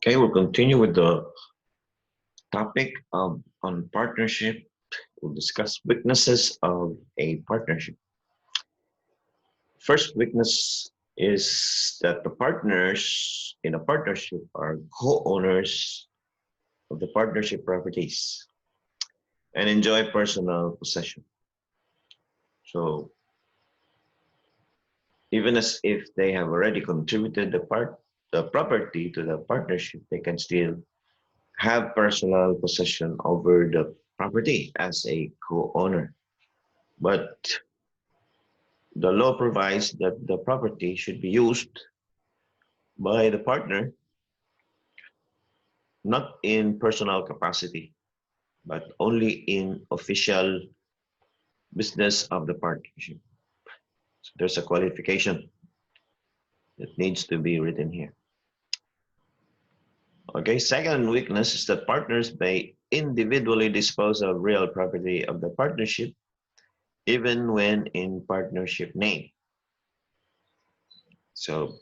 Okay, we'll continue with the topic on partnership. We'll discuss weaknesses of a partnership. First weakness is that the partners in a partnership are co-owners of the partnership properties and enjoy personal possession. So even as if they have already contributed the property to the partnership, they can still have personal possession over the property as a co-owner. But the law provides that the property should be used by the partner not in personal capacity, but only in official business of the partnership. So there's a qualification that needs to be written here. Okay, second weakness is that partners may individually dispose of real property of the partnership even when in partnership name. So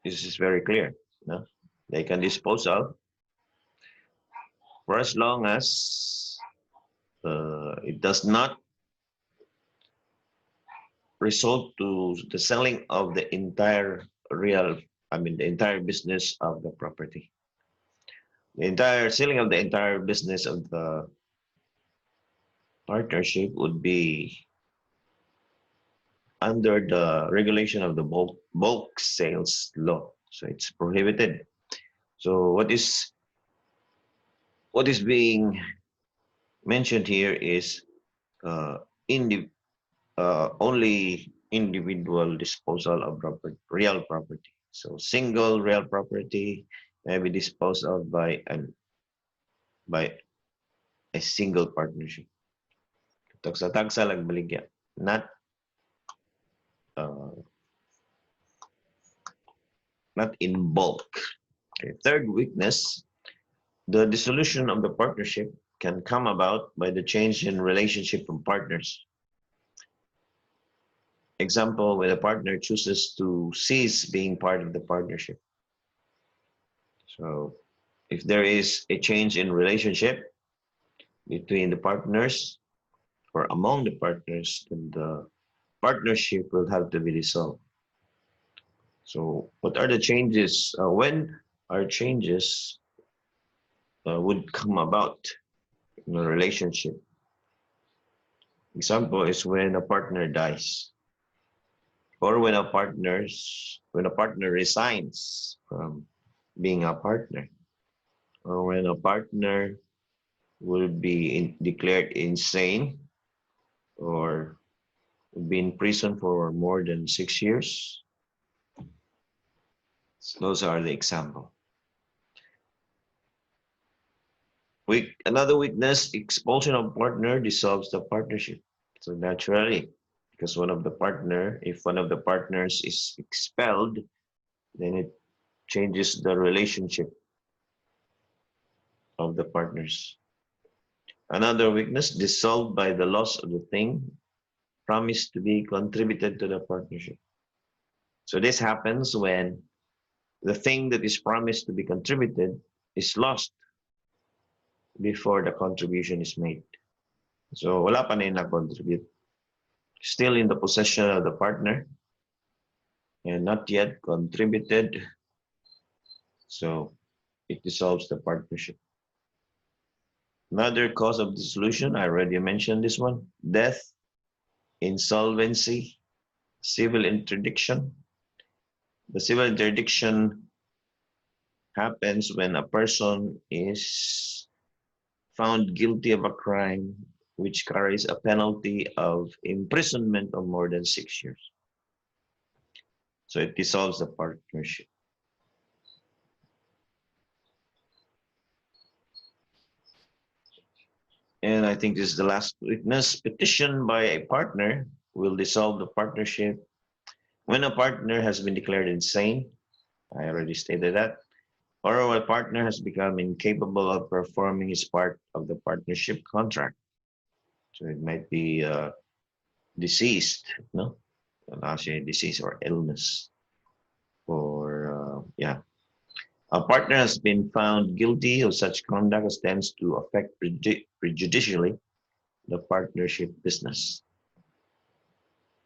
this is very clear. No? They can dispose of for as long as it does not result to the selling of the entire the entire business of the property. The entire selling of the entire business of the partnership would be under the regulation of the bulk sales law. So it's prohibited. So what is being mentioned here is only individual disposal of real property. So single real property may be disposed of by a single partnership. Tagsa-tagsa lang baligya, uh, not in bulk. Okay. Third weakness, the dissolution of the partnership can come about by the change in relationship of partners. Example, when a partner chooses to cease being part of the partnership. So if there is a change in relationship between the partners or among the partners, then the partnership will have to be dissolved. So what are the changes? When are changes would come about in a relationship? Example is when a partner dies, or when a partner resigns from being a partner, or when a partner will be declared insane or will be in prison for more than 6 years. So those are the example. Another weakness, expulsion of partner dissolves the partnership. So naturally, because if one of the partners is expelled, then it changes the relationship of the partners. Another weakness, dissolved by the loss of the thing promised to be contributed to the partnership. So this happens when the thing that is promised to be contributed is lost before the contribution is made. So wala pa na yung na-contribute. Still in the possession of the partner and not yet contributed. So it dissolves the partnership. Another cause of dissolution, I already mentioned this one, death, insolvency, civil interdiction. The civil interdiction happens when a person is found guilty of a crime which carries a penalty of imprisonment of more than 6 years. So it dissolves the partnership. And I think this is the last weakness. Petition by a partner will dissolve the partnership when a partner has been declared insane. I already stated that. Or a partner has become incapable of performing his part of the partnership contract. So it might be deceased, no? Actually, disease or illness. Or, A partner has been found guilty of such conduct as tends to affect prejudicially the partnership business.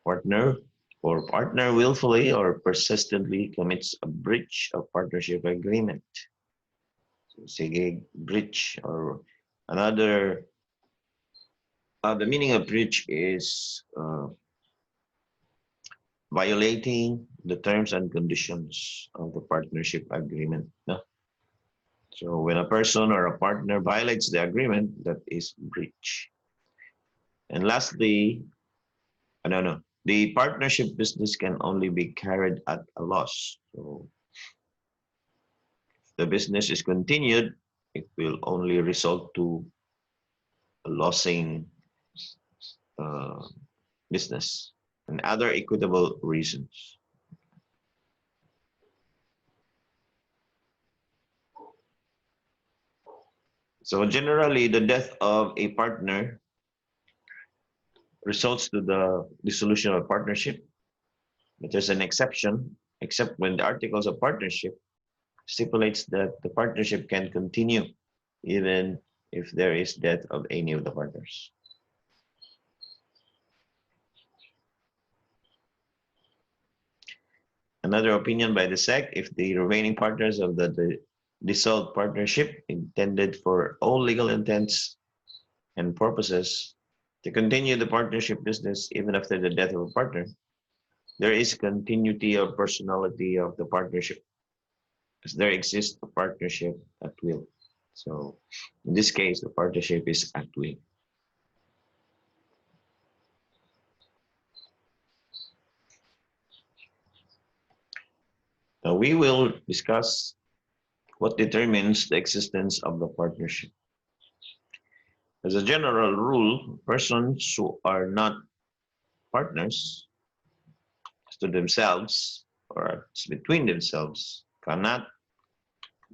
Partner willfully or persistently commits a breach of partnership agreement. So, sige, breach or another. The meaning of breach is violating the terms and conditions of the partnership agreement. No? So when a person or a partner violates the agreement, that is breach. And lastly, I don't know, the partnership business can only be carried at a loss. So if the business is continued, it will only result to a losing uh, business and other equitable reasons. So generally, the death of a partner results to the dissolution of a partnership, but there's an exception, except when the articles of partnership stipulates that the partnership can continue even if there is death of any of the partners. Another opinion by the SEC, if the remaining partners of the dissolved partnership intended for all legal intents and purposes to continue the partnership business even after the death of a partner, there is continuity of personality of the partnership, as there exists a partnership at will. So in this case, the partnership is at will. Now we will discuss what determines the existence of the partnership. As a general rule, persons who are not partners to themselves or between themselves cannot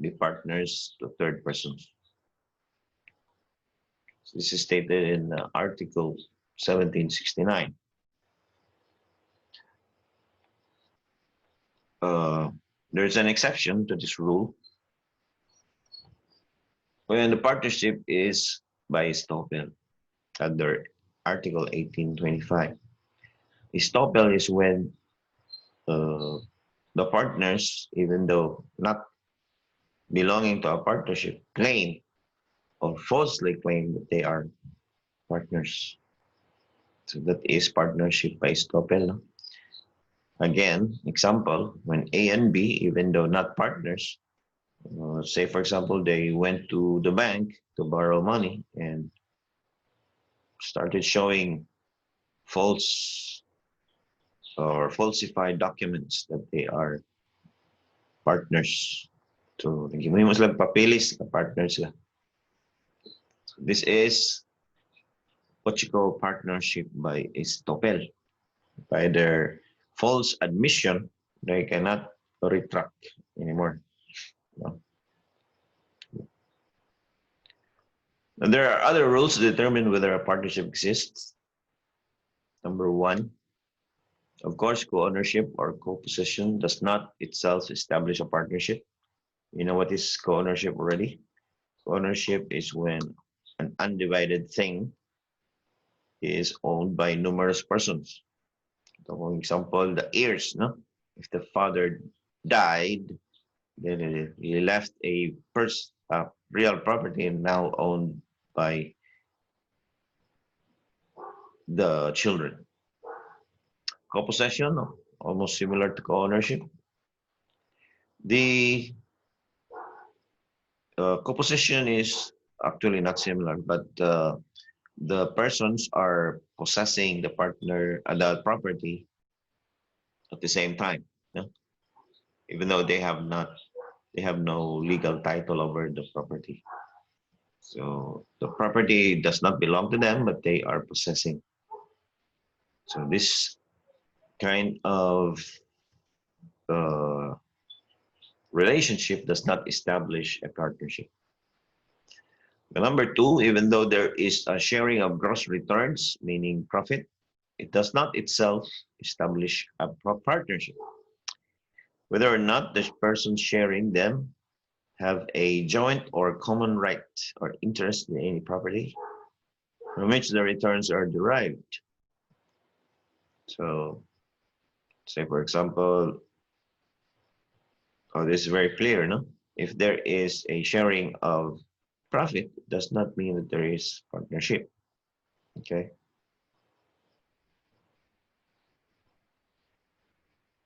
be partners to third persons. So this is stated in Article 1769. There's an exception to this rule when the partnership is by estoppel under Article 1825. Estoppel is when the partners, even though not belonging to a partnership, claim or falsely claim that they are partners. So that is partnership by estoppel. No? Again, example, when A and B, even though not partners, say for example, they went to the bank to borrow money and started showing false or falsified documents that they are partners. So, naging mo sila papeles na partners sila. So, this is what you call partnership by estoppel. By their false admission, they cannot retract anymore. No? And there are other rules to determine whether a partnership exists. Number one, of course, co-ownership or co-possession does not itself establish a partnership. You know what is co-ownership already? Co-ownership is when an undivided thing is owned by numerous persons. So, for example, the heirs, no? If the father died, then he left a real property now owned by the children. Co-possession, almost similar to co-ownership. The co-possession is actually not similar, but the persons are possessing the partner, the property at the same time, yeah? Even though they have no legal title over the property. So the property does not belong to them, but they are possessing. So this kind of relationship does not establish a partnership. Number two, even though there is a sharing of gross returns, meaning profit, it does not itself establish a partnership. Whether or not the person sharing them have a joint or common right or interest in any property from which the returns are derived. So, say for example, oh, this is very clear, no? If there is a sharing of profit, it does not mean that there is partnership, okay?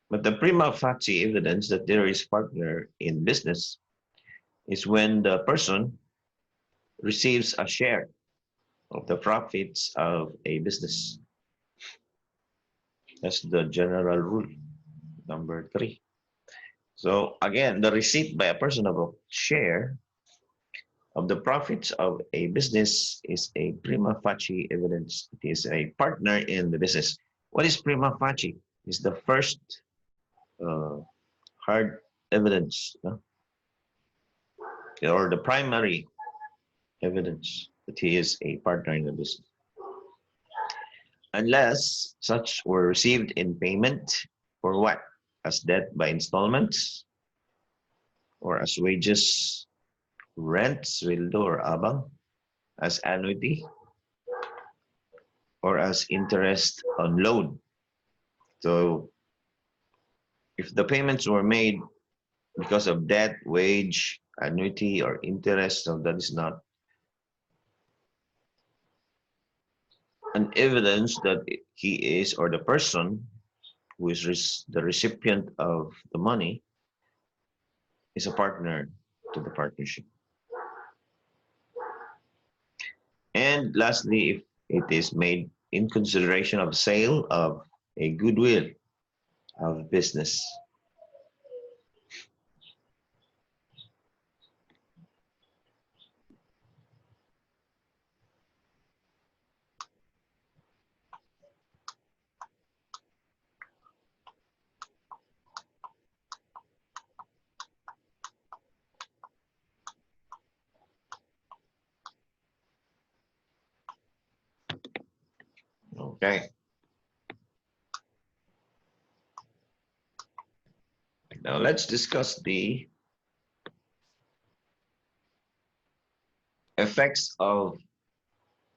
But the prima facie evidence that there is partner in business is when the person receives a share of the profits of a business. That's the general rule, number 3. So again, the receipt by a person of a share of the profits of a business is a prima facie evidence. It is a partner in the business. What is prima facie? Is the first uh, hard evidence, no? Or the primary evidence that he is a partner in the business. Unless such were received in payment for what? As debt by installments, or as wages, rent, sweldo or abang, as annuity, or as interest on loan. So if the payments were made because of debt, wage, annuity, or interest, so that is not an evidence that he is, or the person who is the recipient of the money is a partner to the partnership. And lastly, if it is made in consideration of sale of a goodwill of business. Okay. Now let's discuss the effects of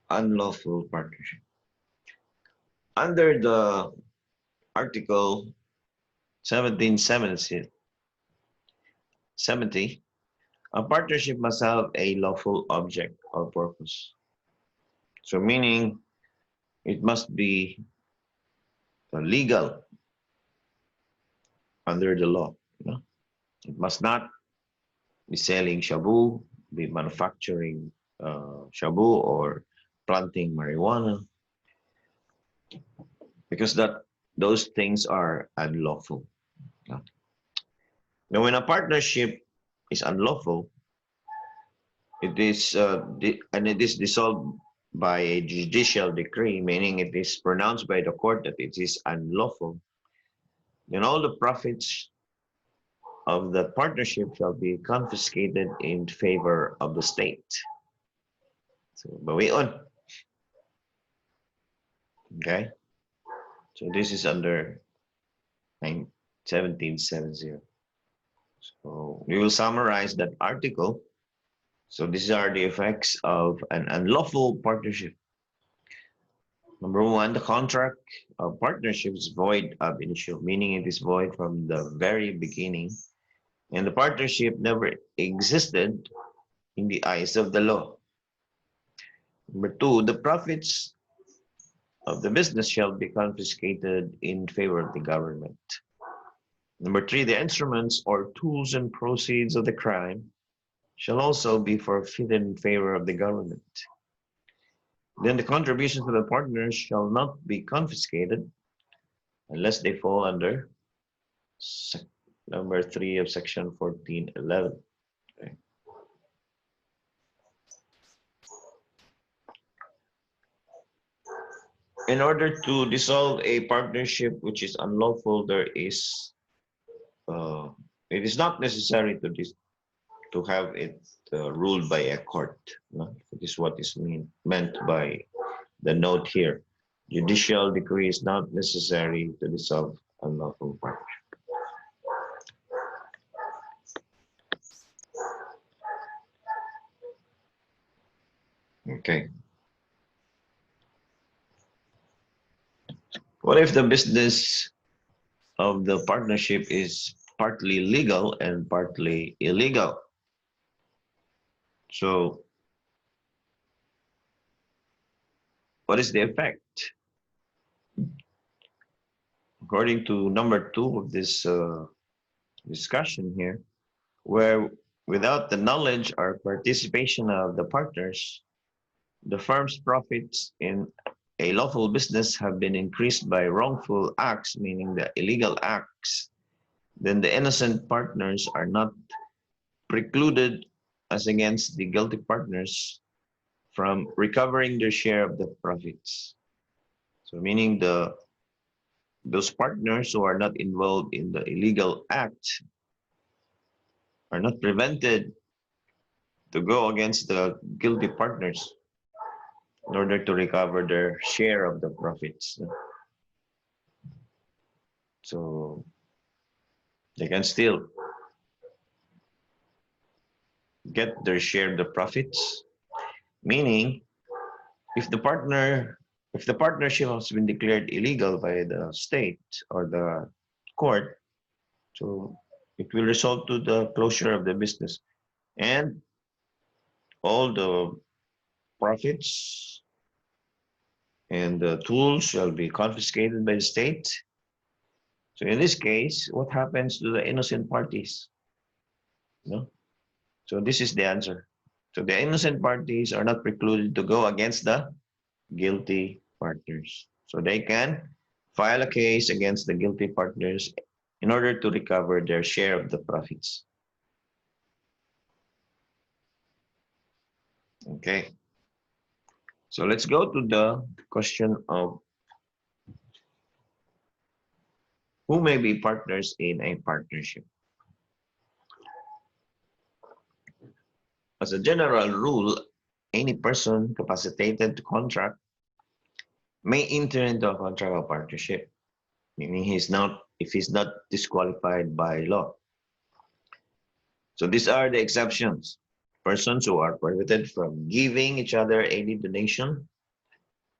unlawful partnership. Under the Article 1770, a partnership must have a lawful object or purpose. So meaning it must be legal under the law. You know? It must not be selling shabu, be manufacturing shabu, or planting marijuana, because those things are unlawful. Yeah. Now, when a partnership is unlawful, it is and it is dissolved by a judicial decree, meaning it is pronounced by the court that it is unlawful. Then all the profits of the partnership shall be confiscated in favor of the state. So, bawi on. Okay. So this is under 1770. So we will summarize that article. So these are the effects of an unlawful partnership. Number 1, the contract of partnership is void ab initio, meaning it is void from the very beginning, and the partnership never existed in the eyes of the law. Number 2, the profits of the business shall be confiscated in favor of the government. Number 3, the instruments or tools and proceeds of the crime shall also be forfeited in favor of the government. Then the contributions to the partners shall not be confiscated unless they fall under number 3 of section 1411. Okay. In order to dissolve a partnership which is unlawful, there is it is not necessary to have it ruled by a court. No? That is what is meant by the note here. Judicial decree is not necessary to dissolve unlawful partnership. Okay. What if the business of the partnership is partly legal and partly illegal? So, what is the effect? According to number 2 of this discussion here, where without the knowledge or participation of the partners, the firm's profits in a lawful business have been increased by wrongful acts, meaning the illegal acts, then the innocent partners are not precluded as against the guilty partners from recovering their share of the profits. So meaning those partners who are not involved in the illegal act are not prevented to go against the guilty partners in order to recover their share of the profits. So they can still get their share of the profits, meaning if the partnership has been declared illegal by the state or the court, so it will result to the closure of the business and all the profits and the tools shall be confiscated by the state. So in this case, what happens to the innocent parties? No? So this is the answer. So the innocent parties are not precluded to go against the guilty partners. So they can file a case against the guilty partners in order to recover their share of the profits. Okay. So let's go to the question of who may be partners in a partnership. As a general rule, any person capacitated to contract may enter into a contract of partnership, meaning if he's not disqualified by law. So these are the exceptions. Persons who are prohibited from giving each other any donation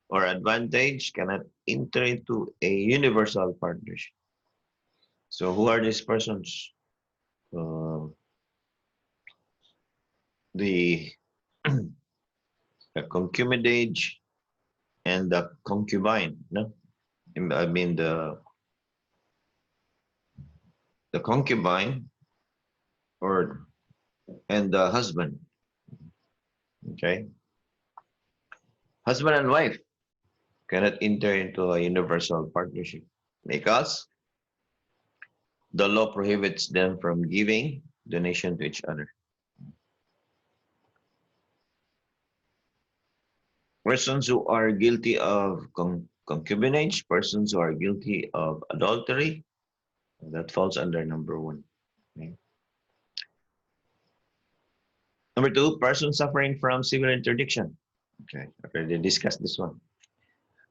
or advantage cannot enter into a universal partnership. So who are these persons? The, the concubinage and the concubine. No, I mean the concubine or and the husband. Okay, husband and wife cannot enter into a universal partnership because the law prohibits them from giving donation to each other. Persons who are guilty of concubinage, persons who are guilty of adultery, that falls under number 1. Okay. Number 2, persons suffering from civil interdiction. Okay, I already discussed this one.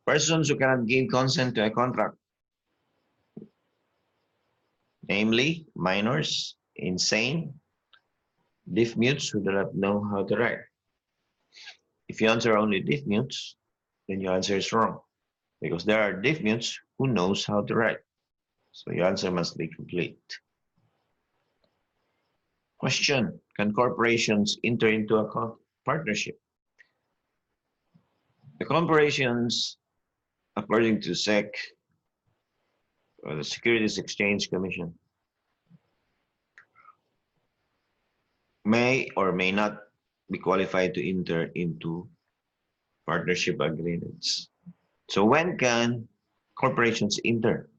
Persons who cannot give consent to a contract, namely minors, insane, deaf mutes who do not know how to write. If you answer only deaf mutes, then your answer is wrong because there are deaf mutes who knows how to write. So your answer must be complete. Question, can corporations enter into a partnership? The corporations, according to SEC, or the Securities Exchange Commission, may or may not be qualified to enter into partnership agreements. So when can corporations enter?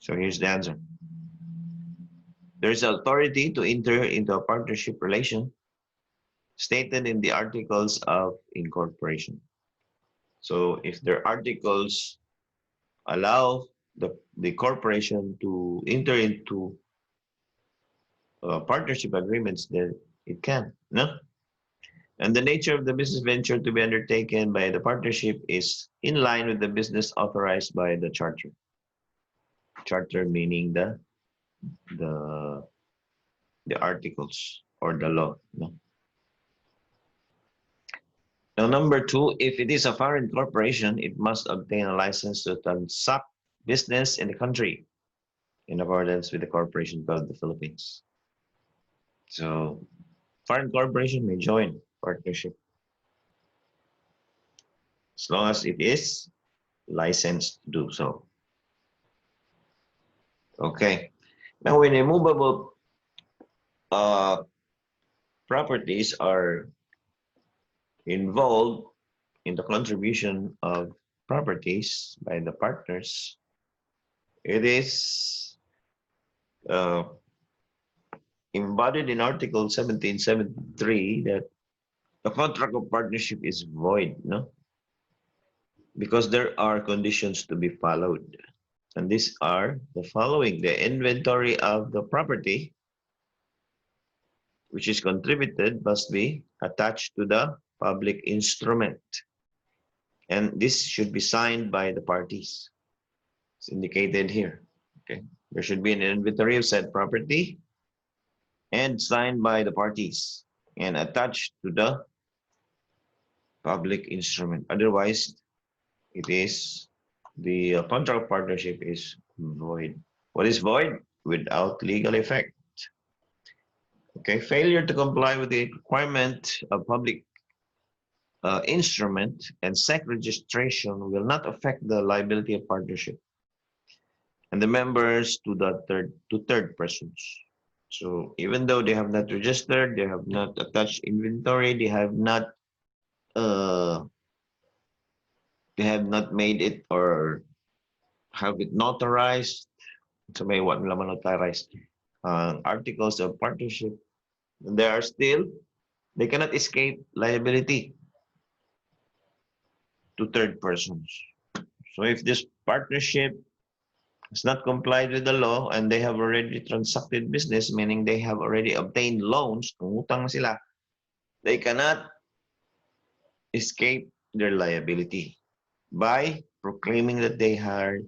So here's the answer. There is authority to enter into a partnership relation stated in the articles of incorporation. So if their articles allow the corporation to enter into partnership agreements, then it can, no? And the nature of the business venture to be undertaken by the partnership is in line with the business authorized by the charter. Charter meaning the articles or the law. No? Now, number two, if it is a foreign corporation, it must obtain a license to transact business in the country in accordance with the Corporation Code of the Philippines. So, foreign corporation may join partnership as long as it is licensed to do so. Okay. Now, when immovable properties are involved in the contribution of properties by the partners, it is uh, embodied in Article 1773 that the contract of partnership is void, no? Because there are conditions to be followed. And these are the following: the inventory of the property, which is contributed, must be attached to the public instrument. And this should be signed by the parties. It's indicated here. Okay. There should be an inventory of said property and signed by the parties and attached to the public instrument. Otherwise, it is the contract of partnership is void. What is void? Without legal effect. Okay, failure to comply with the requirement of public instrument and SEC registration will not affect the liability of partnership and the members to third persons. So even though they have not registered, they have not attached inventory, they have not made it or have it notarized. So may what naman notarized articles of partnership. They cannot escape liability to third persons. So if this partnership has not complied with the law and they have already transacted business, meaning they have already obtained loans, utang sila, they cannot escape their liability by proclaiming that they are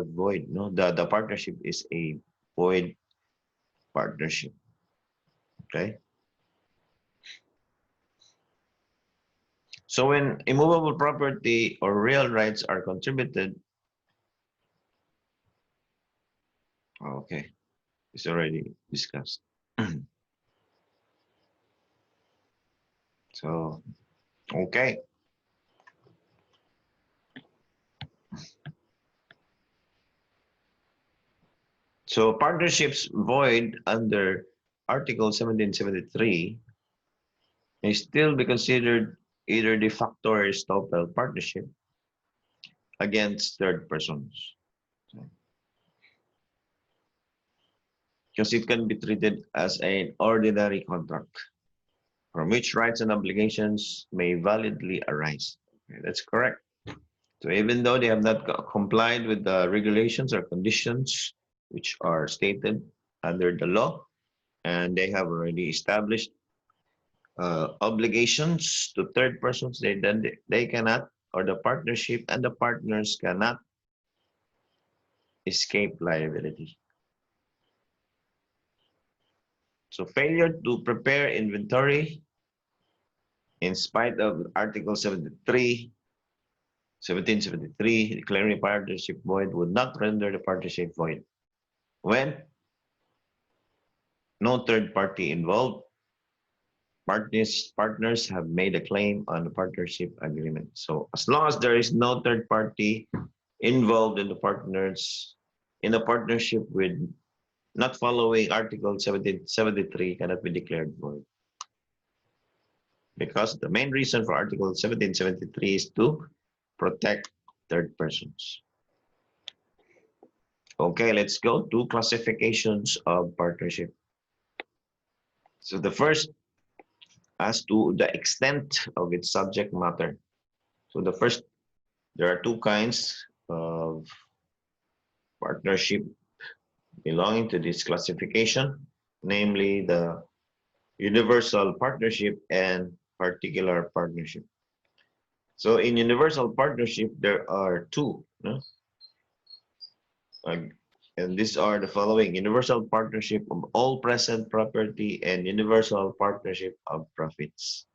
void. No, the partnership is a void partnership. Okay. So when immovable property or real rights are contributed, okay, it's already discussed. So, okay. So partnerships void under Article 1773 may still be considered either de facto or estoppel partnership against third persons. Because it can be treated as an ordinary contract from which rights and obligations may validly arise. Okay, that's correct. So even though they have not complied with the regulations or conditions which are stated under the law, and they have already established obligations to third persons, they cannot, or the partnership and the partners cannot escape liability. So failure to prepare inventory in spite of Article 1773, declaring partnership void would not render the partnership void when no third party involved. Partners have made a claim on the partnership agreement. So as long as there is no third party involved in the partnership with not following Article 1773 cannot be declared void. Because the main reason for Article 1773 is to protect third persons. Okay, let's go to classifications of partnership. So the first, as to the extent of its subject matter. So there are two kinds of partnership belonging to this classification, namely the universal partnership and particular partnership. So in universal partnership, there are two, no? And these are the following: universal partnership of all present property and universal partnership of profits.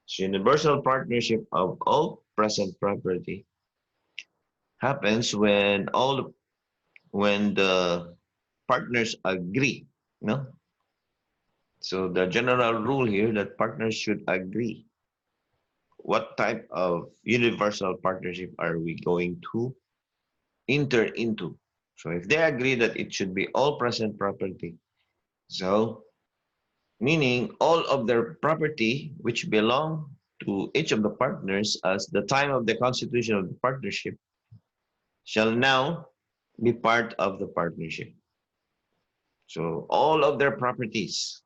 So universal partnership of all present property happens when the partners agree. No? So the general rule here that partners should agree. What type of universal partnership are we going to enter into? So if they agree that it should be all present property, so meaning all of their property which belong to each of the partners as the time of the constitution of the partnership shall now be part of the partnership. So all of their properties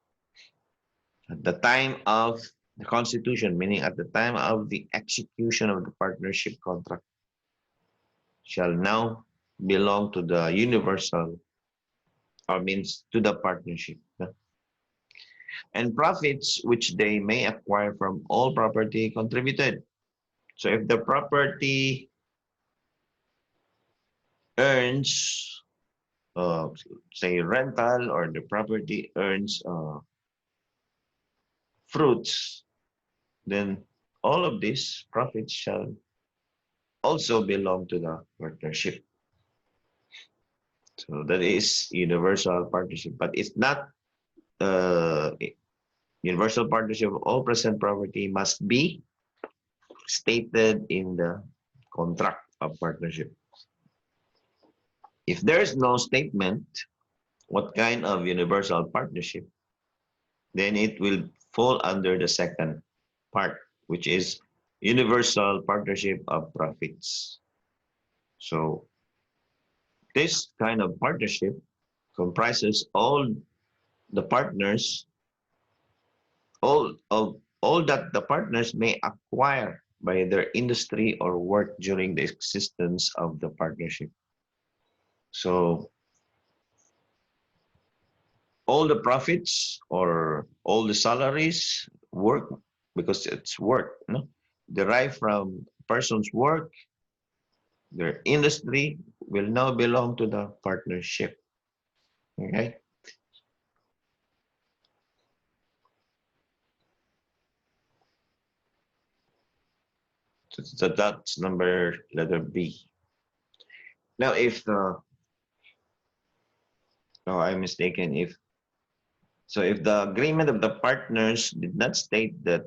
at the time of the constitution, meaning at the time of the execution of the partnership contract, shall now belong to the universal, or means to the partnership. And profits which they may acquire from all property contributed. So if the property earns, say, rental, or the property earns fruits, then all of these profits shall also belong to the partnership. So that is universal partnership, but it's not universal partnership of all present property must be stated in the contract of partnership. If there is no statement, what kind of universal partnership, then it will fall under the second part, which is universal partnership of profits. So this kind of partnership comprises all the partners, all that the partners may acquire by their industry or work during the existence of the partnership. So all the profits or all the salaries work, because it's work, no? Derived from person's work, their industry will now belong to the partnership. Okay. So that's letter B. Now, if the, no, I'm mistaken. If the agreement of the partners did not state that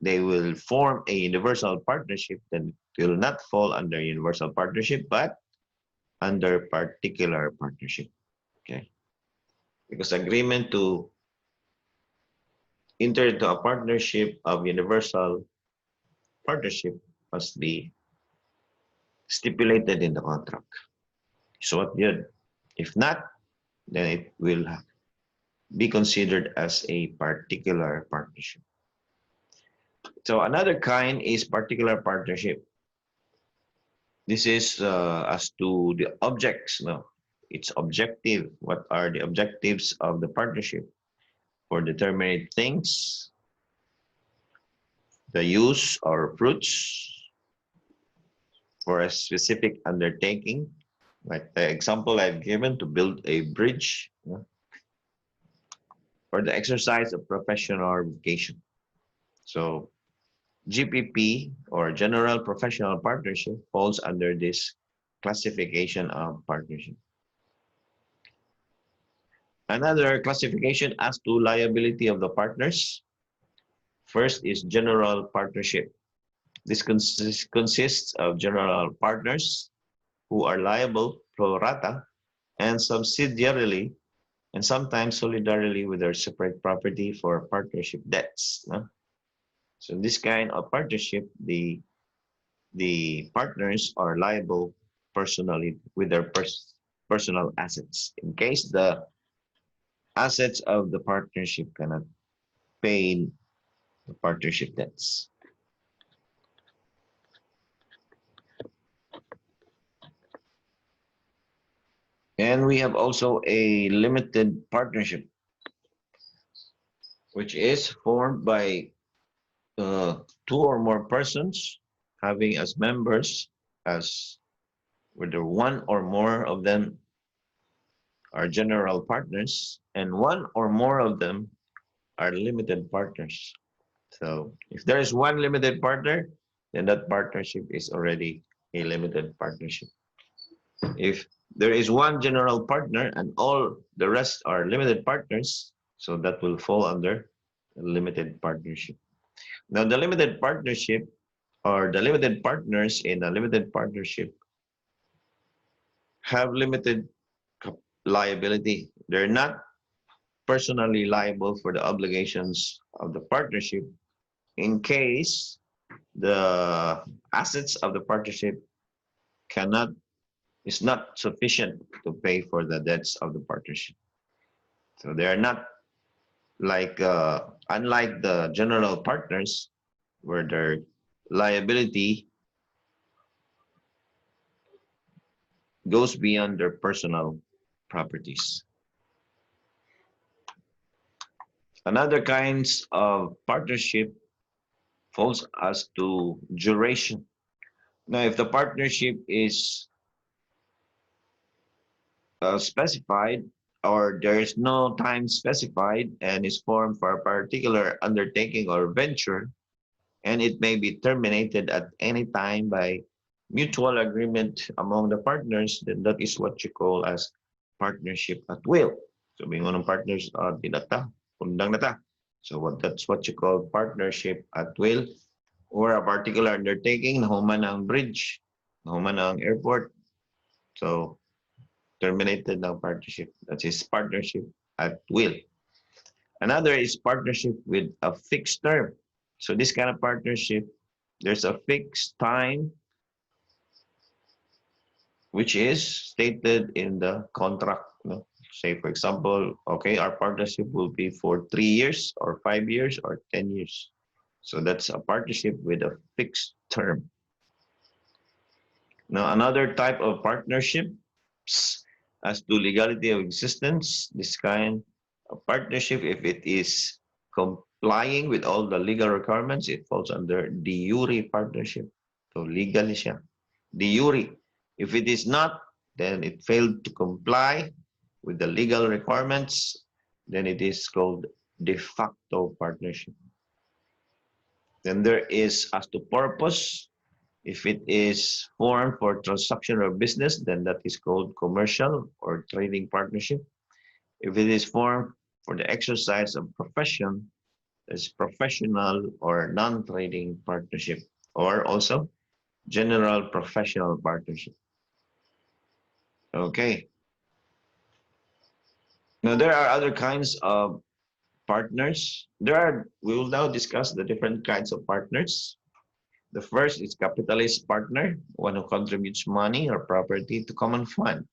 they will form a universal partnership, then it will not fall under universal partnership, but under particular partnership. Okay. Because agreement to enter into a partnership of universal partnership must be stipulated in the contract. So what did? If not, then it will be considered as a particular partnership. So another kind is particular partnership. This is as to the objects. No, it's objective. What are the objectives of the partnership? For determinate things, the use or fruits for a specific undertaking, like the example I've given, to build a bridge, or the exercise of professional vocation. So GPP, or General Professional Partnership, falls under this classification of partnership. Another classification as to liability of the partners. First is general partnership. This consists of general partners who are liable pro rata and subsidiarily, and sometimes solidarily, with their separate property for partnership debts. No? So in this kind of partnership, the partners are liable personally with their personal assets in case the assets of the partnership cannot pay the partnership debts. And we have also a limited partnership, which is formed by two or more persons having as members, as whether one or more of them are general partners and one or more of them are limited partners. So if there is one limited partner, then that partnership is already a limited partnership. If there is one general partner and all the rest are limited partners, so that will fall under a limited partnership. Now, the limited partnership or the limited partners in a limited partnership have limited liability. They're not personally liable for the obligations of the partnership in case the assets of the partnership cannot is not sufficient to pay for the debts of the partnership. So they are not like unlike the general partners where their liability goes beyond their personal properties. Another kinds of partnership falls as to duration. Now, if the partnership is specified or there is no time specified and is formed for a particular undertaking or venture, and it may be terminated at any time by mutual agreement among the partners, then that is what you call as partnership at will. So, bingon ng partners, dinata, kundang nata. So, that's what you call partnership at will, or a particular undertaking, nahuman ang bridge, nahuman ang airport. So, terminated ng partnership. That is partnership at will. Another is partnership with a fixed term. So this kind of partnership, there's a fixed time which is stated in the contract. Say, for example, okay, our partnership will be for 3 years or 5 years or 10 years. So that's a partnership with a fixed term. Now, another type of partnerships as to legality of existence, this kind of partnership, if it is complying with all the legal requirements, it falls under de jure partnership. So legally siya. De jure. If it is not, then it failed to comply with the legal requirements, then it is called de facto partnership. Then there is as to purpose. If it is formed for transaction or business, then that is called commercial or trading partnership. If it is formed for the exercise of profession, it's professional or non-trading partnership, or also general professional partnership. Okay. Now there are other kinds of partners. We will now discuss the different kinds of partners. The first is capitalist partner, one who contributes money or property to common fund.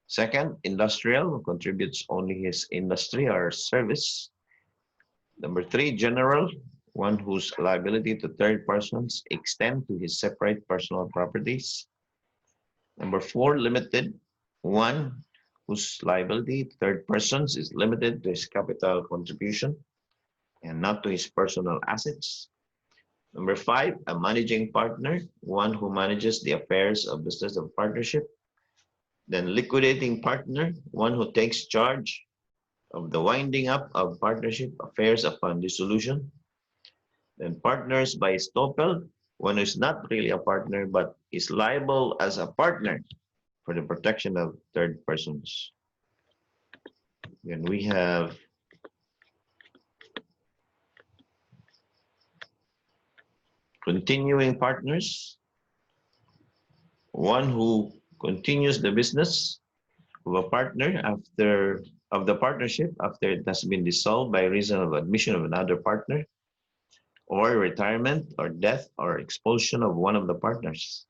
Second, industrial, who contributes only his industry or service. Number 3, general, one whose liability to third persons extend to his separate personal properties. Number 4, limited, one whose liability to third persons is limited to his capital contribution and not to his personal assets. Number 5, a managing partner, one who manages the affairs of business of partnership. Then liquidating partner, one who takes charge of the winding up of partnership affairs upon dissolution. Then partners by estoppel, one who is not really a partner but is liable as a partner for the protection of third persons. Then we have continuing partners, one who continues the business of a partner of the partnership after it has been dissolved by reason of admission of another partner, or retirement or death or expulsion of one of the partners.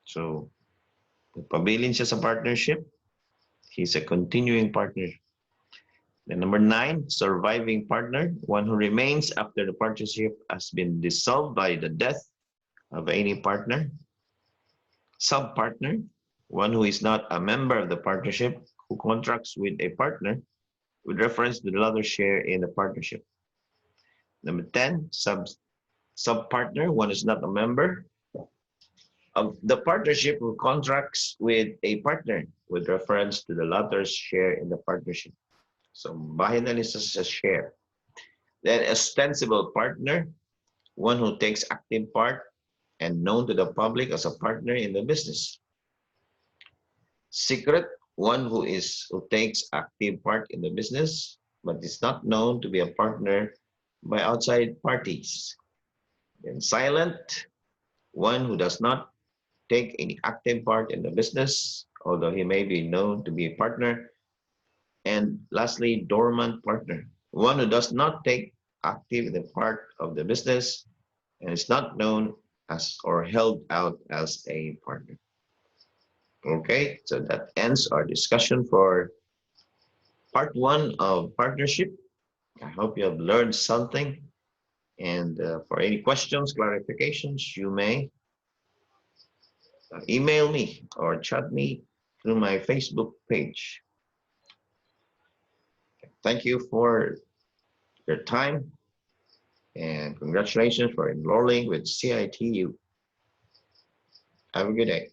So, pabilin siya sa partnership, he's a continuing partner. Then number 9, surviving partner, one who remains after the partnership has been dissolved by the death of any partner. Sub-partner, one who is not a member of the partnership who contracts with a partner with reference to the other share in the partnership. Number 10, sub-partner, one is not a member of the partnership who contracts with a partner with reference to the latter's share in the partnership. So, bahin na nila sa share. Then ostensible partner, one who takes active part and known to the public as a partner in the business. Secret, one who takes active part in the business but is not known to be a partner by outside parties. Then silent, one who does not take any active part in the business, although he may be known to be a partner. And lastly, dormant partner, one who does not take active in the part of the business and is not known as or held out as a partner. Okay, so that ends our discussion for part one of partnership. I hope you have learned something. And for any questions, clarifications, you may email me or chat me through my Facebook page. Thank you for your time and congratulations for enrolling with CITU. Have a good day.